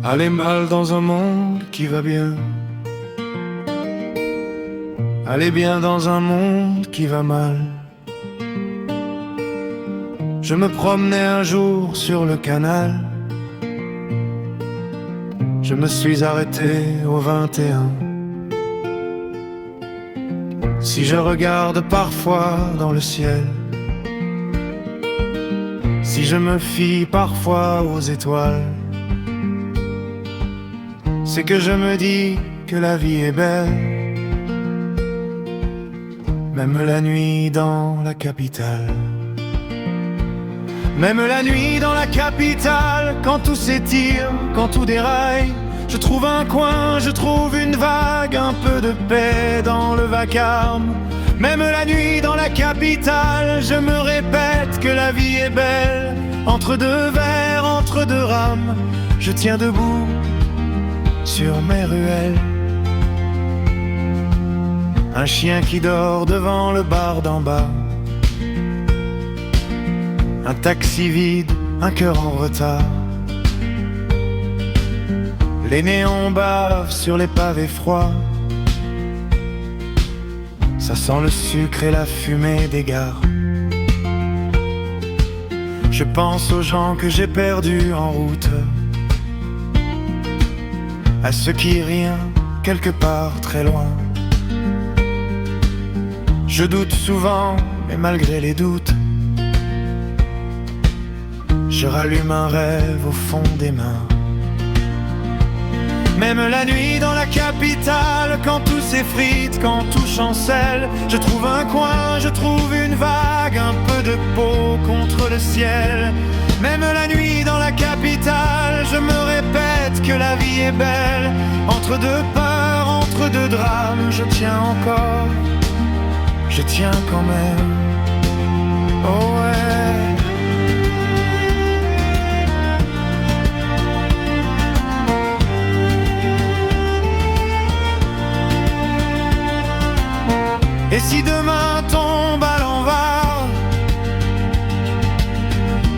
Aller mal dans un monde qui va bien, aller bien dans un monde qui va mal. Je me promenais un jour sur le canal, je me suis arrêté au 21. Si je regarde parfois dans le ciel, si je me fie parfois aux étoiles, c'est que je me dis que la vie est belle, même la nuit dans la capitale. Même la nuit dans la capitale, quand tout s'étire, quand tout déraille, je trouve un coin, je trouve une vague, un peu de paix dans le vacarme. Même la nuit dans la capitale, je me répète que la vie est belle. Entre deux verres, entre deux rames, je tiens debout sur mes ruelles. Un chien qui dort devant le bar d'en bas, un taxi vide, un cœur en retard. Les néons bavent sur les pavés froids, ça sent le sucre et la fumée des gares. Je pense aux gens que j'ai perdus en route, à ceux qui rien, quelque part très loin. Je doute souvent, mais malgré les doutes, je rallume un rêve au fond des mains. Même la nuit dans la capitale, quand tout s'effrite, quand tout chancelle, je trouve un coin, je trouve une vague, un peu de peau contre le ciel. Même la nuit dans la capitale, je me répète que la vie est belle. Entre deux peurs, entre deux drames, je tiens encore, je tiens quand même. Oh ouais. Et si demain tombe à l'envers,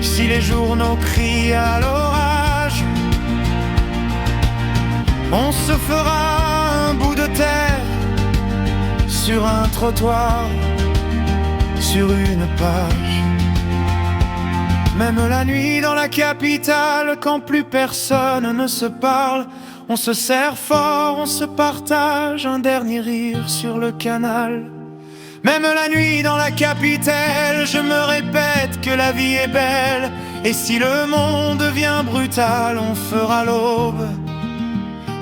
si les journaux crient à l'orage, on se fera un bout de terre sur un trottoir, sur une page. Même la nuit dans la capitale, quand plus personne ne se parle, on se serre fort, on se partage un dernier rire sur le canal. Même la nuit dans la capitale, je me répète que la vie est belle. Et si le monde devient brutal, on fera l'aube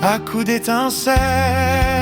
à coups d'étincelles.